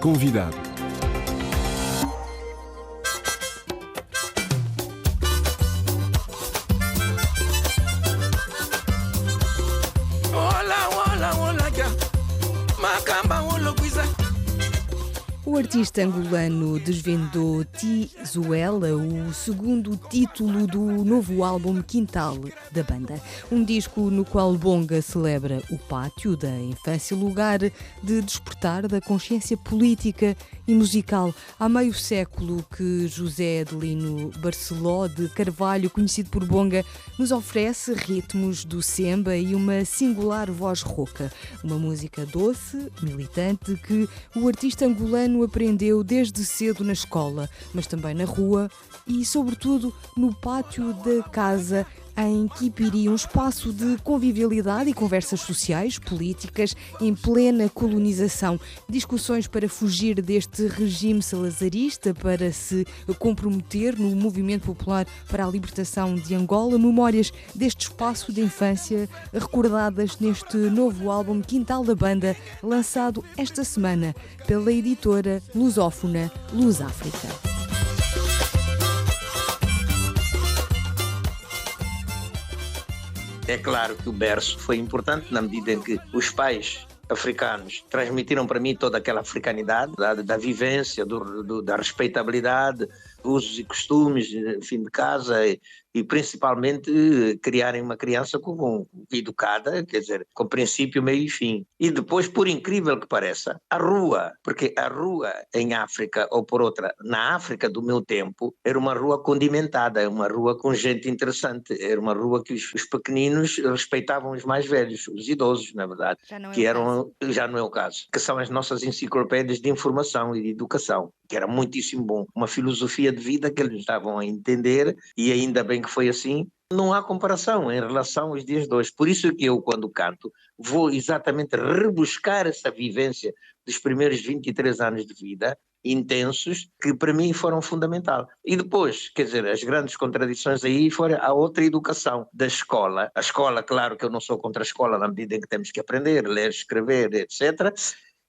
Convidado. O artista angolano desvendou Tizuela, o segundo título do novo álbum Quintal da banda. Um disco no qual Bonga celebra o pátio da infância, lugar de despertar da consciência política e musical. Há meio século que José Adelino Barceló de Carvalho, conhecido por Bonga, nos oferece ritmos do semba e uma singular voz rouca. Uma música doce, militante, que o artista angolano aprendeu desde cedo na escola, mas também na rua e, sobretudo, no pátio da casa em Quipiri, um espaço de convivialidade e conversas sociais, políticas, em plena colonização. Discussões para fugir deste regime salazarista, para se comprometer no movimento popular para a libertação de Angola. Memórias deste espaço de infância recordadas neste novo álbum Quintal da Banda, lançado esta semana pela editora lusófona Luz África. É claro que o berço foi importante na medida em que os pais africanos transmitiram para mim toda aquela africanidade, da vivência, da respeitabilidade, usos e costumes, enfim, de casa e principalmente criarem uma criança educada, quer dizer, com princípio, meio e fim. E depois, por incrível que pareça, a rua, porque a rua em África, ou por outra, na África do meu tempo, era uma rua condimentada, uma rua com gente interessante, era uma rua que os pequeninos respeitavam os mais velhos, os idosos, na verdade, já não é o caso, que são as nossas enciclopédias de informação e de educação, que era muitíssimo bom, uma filosofia de vida que eles estavam a entender, e ainda bem que foi assim. Não há comparação em relação aos dias de hoje. Por isso que eu, quando canto, vou exatamente rebuscar essa vivência dos primeiros 23 anos de vida, intensos, que para mim foram fundamental. E depois, quer dizer, as grandes contradições aí foram a outra educação da escola. A escola, claro que eu não sou contra a escola, na medida em que temos que aprender, ler, escrever, etc.,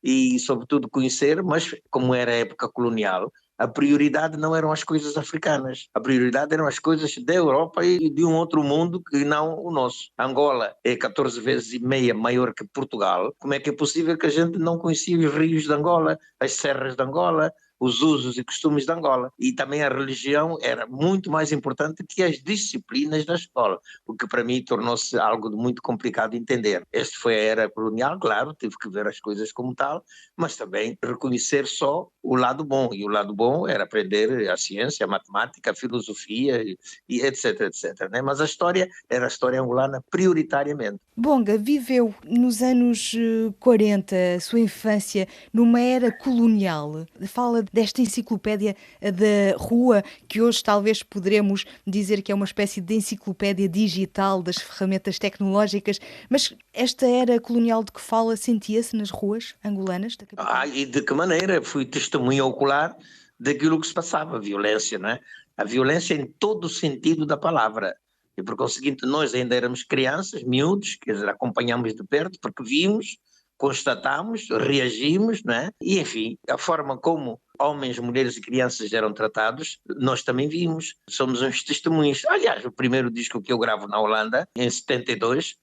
e sobretudo conhecer, mas como era a época colonial, a prioridade não eram as coisas africanas, a prioridade eram as coisas da Europa e de um outro mundo que não o nosso. Angola é 14 vezes e meia maior que Portugal. Como é que é possível que a gente não conhecia os rios de Angola, as serras de Angola, os usos e costumes de Angola? E também a religião era muito mais importante que as disciplinas da escola, o que para mim tornou-se algo de muito complicado de entender. Esta foi a era colonial, claro, tive que ver as coisas como tal, mas também reconhecer só o lado bom, e o lado bom era aprender a ciência, a matemática, a filosofia e etc, etc, né? Mas a história era a história angolana prioritariamente. Bonga viveu nos anos 40, a sua infância, numa era colonial. Fala desta enciclopédia da rua, que hoje talvez poderemos dizer que é uma espécie de enciclopédia digital das ferramentas tecnológicas, mas esta era colonial de que fala sentia-se nas ruas angolanas da capital? E de que maneira? Fui testemunha ocular daquilo que se passava, a violência, não é? A violência em todo o sentido da palavra. E por conseguinte, nós ainda éramos crianças, miúdos, quer dizer, acompanhamos de perto, porque vimos, constatamos, reagimos, não é? E enfim, a forma como homens, mulheres e crianças eram tratados, nós também vimos, somos uns testemunhos. Aliás, o primeiro disco que eu gravo na Holanda, em 72,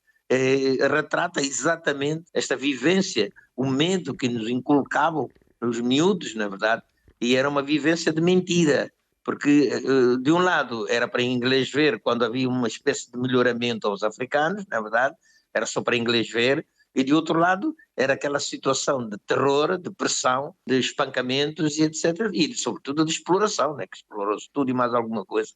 retrata exatamente esta vivência, o medo que nos inculcavam os miúdos, na verdade, e era uma vivência de mentira, porque de um lado era para inglês ver quando havia uma espécie de melhoramento aos africanos, na verdade, era só para inglês ver, e de outro lado era aquela situação de terror, de pressão, de espancamentos e etc. E sobretudo de exploração, né? Que explorou-se tudo e mais alguma coisa,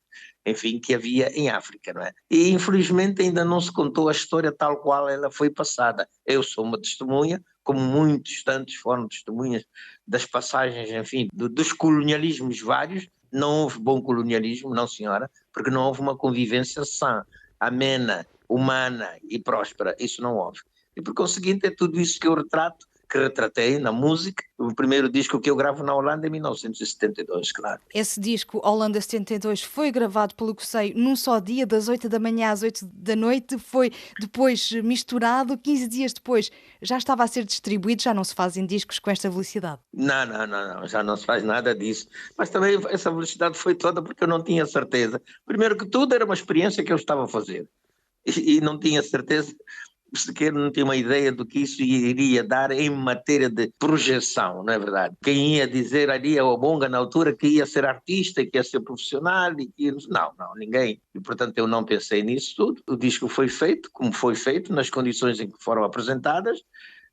enfim, que havia em África, não é? E infelizmente ainda não se contou a história tal qual ela foi passada. Eu sou uma testemunha, como muitos tantos foram testemunhas das passagens, enfim, dos colonialismos vários. Não houve bom colonialismo, não senhora, porque não houve uma convivência sã, amena, humana e próspera. Isso não houve. E por conseguinte é tudo isso que eu retrato que retratei na música. O primeiro disco que eu gravo na Holanda é em 1972, claro. Esse disco, Holanda 72, foi gravado, pelo que sei, num só dia, das 8 da manhã às 8 da noite, foi depois misturado, 15 dias depois já estava a ser distribuído, já não se fazem discos com esta velocidade. Não, já não se faz nada disso. Mas também essa velocidade foi toda porque eu não tinha certeza. Primeiro que tudo era uma experiência que eu estava a fazer e não tinha certeza, sequer não tinha uma ideia do que isso iria dar em matéria de projeção, não é verdade? Quem ia dizer ali ao Bonga na altura que ia ser artista, que ia ser profissional, e que... Não, ninguém. E portanto eu não pensei nisso tudo. O disco foi feito como foi feito, nas condições em que foram apresentadas,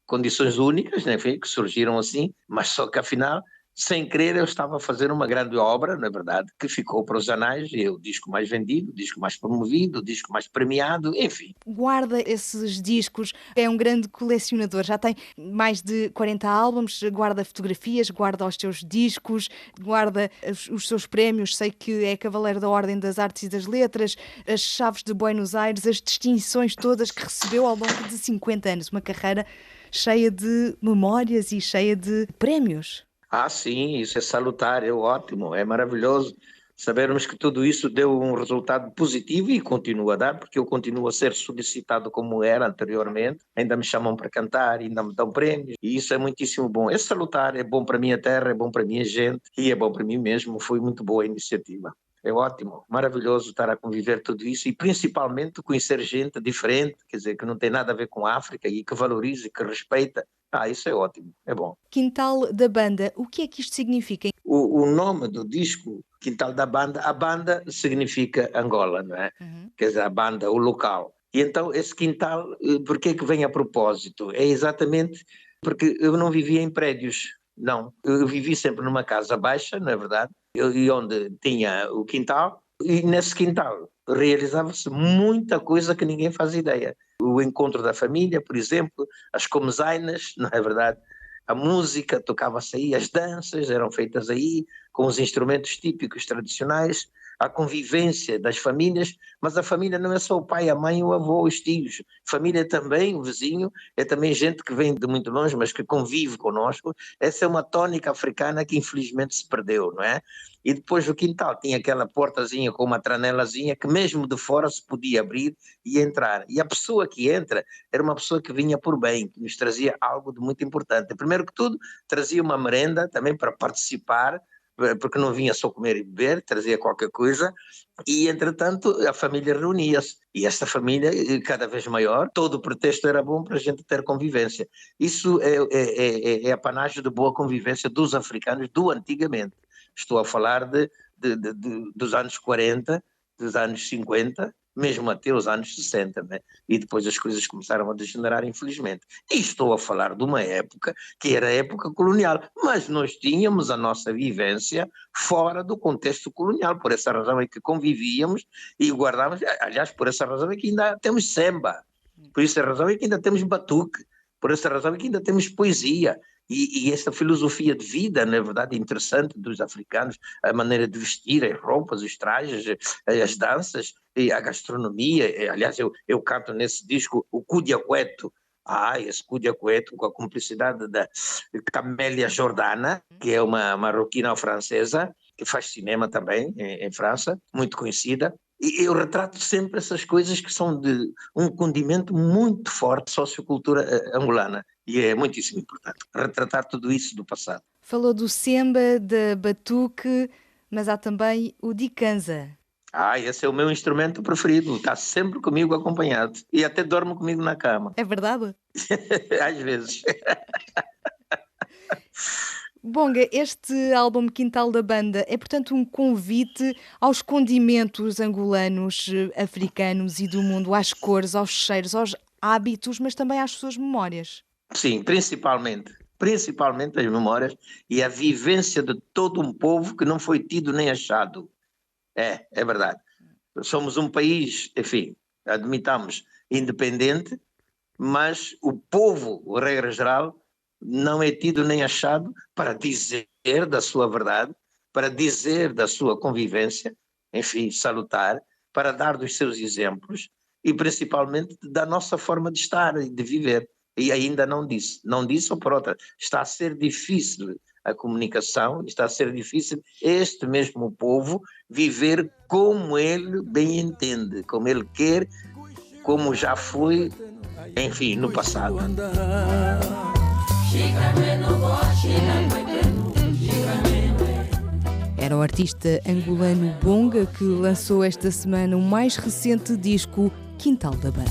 condições únicas, né, enfim, que surgiram assim, mas só que afinal, sem querer, eu estava a fazer uma grande obra, na verdade, que ficou para os anais, e o disco mais vendido, o disco mais promovido, o disco mais premiado, enfim. Guarda esses discos, é um grande colecionador, já tem mais de 40 álbuns, guarda fotografias, guarda os seus discos, guarda os seus prémios, sei que é Cavaleiro da Ordem das Artes e das Letras, as chaves de Buenos Aires, as distinções todas que recebeu ao longo de 50 anos, uma carreira cheia de memórias e cheia de prémios. Sim, isso é salutar, é ótimo, é maravilhoso sabermos que tudo isso deu um resultado positivo e continua a dar, porque eu continuo a ser solicitado como era anteriormente, ainda me chamam para cantar, ainda me dão prémios, e isso é muitíssimo bom. É salutar, é bom para a minha terra, é bom para a minha gente, e é bom para mim mesmo, foi muito boa a iniciativa. É ótimo, maravilhoso estar a conviver tudo isso e principalmente conhecer gente diferente, quer dizer, que não tem nada a ver com a África e que valoriza e que respeita. Isso é ótimo, é bom. Quintal da Banda, o que é que isto significa? O nome do disco, Quintal da Banda, a banda significa Angola, não é? Uhum. Quer dizer, a banda, o local. E então esse quintal, por que é que vem a propósito? É exatamente porque eu não vivia em prédios, não. Eu vivi sempre numa casa baixa, não é verdade? E onde tinha o quintal, e nesse quintal realizava-se muita coisa que ninguém faz ideia. O encontro da família, por exemplo, as comezainas, não é verdade? A música tocava-se aí, as danças eram feitas aí, com os instrumentos típicos tradicionais, a convivência das famílias, mas a família não é só o pai, a mãe, o avô, os tios. Família é também o vizinho, é também gente que vem de muito longe, mas que convive conosco. Essa é uma tónica africana que infelizmente se perdeu, não é? E depois o quintal tinha aquela portazinha com uma tranelazinha que mesmo de fora se podia abrir e entrar. E a pessoa que entra era uma pessoa que vinha por bem, que nos trazia algo de muito importante. Primeiro que tudo, trazia uma merenda também para participar, porque não vinha só comer e beber, trazia qualquer coisa, e entretanto a família reunia-se, e esta família cada vez maior, todo o pretexto era bom para a gente ter convivência. Isso é apanágio de boa convivência dos africanos do antigamente. Estou a falar dos anos 40, dos anos 50, mesmo até os anos 60, né? E depois as coisas começaram a degenerar, infelizmente. E estou a falar de uma época que era a época colonial, mas nós tínhamos a nossa vivência fora do contexto colonial, por essa razão é que convivíamos e guardávamos, aliás, por essa razão é que ainda temos samba, por essa razão é que ainda temos batuque, por essa razão é que ainda temos poesia. E esta filosofia de vida, na verdade, interessante dos africanos, a maneira de vestir, as roupas, os trajes, as danças, e a gastronomia. Aliás, eu canto nesse disco o Cudiacueto. Esse Cudiacueto, com a cumplicidade da Camélia Jordana, que é uma marroquina francesa, que faz cinema também em França, muito conhecida. E eu retrato sempre essas coisas que são de um condimento muito forte, sociocultura angolana. E é muitíssimo importante retratar tudo isso do passado. Falou do semba, da batuque, mas há também o dikanza. Esse é o meu instrumento preferido, está sempre comigo acompanhado e até dorme comigo na cama. É verdade? Às vezes. Bonga, este álbum Quintal da Banda é, portanto, um convite aos condimentos angolanos, africanos e do mundo, às cores, aos cheiros, aos hábitos, mas também às suas memórias. Sim, principalmente as memórias e a vivência de todo um povo que não foi tido nem achado. É verdade. Somos um país, enfim, admitamos, independente, mas o povo, regra geral, não é tido nem achado para dizer da sua verdade, para dizer da sua convivência, enfim, salutar, para dar dos seus exemplos e principalmente da nossa forma de estar e de viver. E ainda não disse. Não disse ou por outra. Está a ser difícil a comunicação, está a ser difícil este mesmo povo viver como ele bem entende, como ele quer, como já foi, enfim, no passado. Era o artista angolano Bonga que lançou esta semana o mais recente disco Quintal da Banda.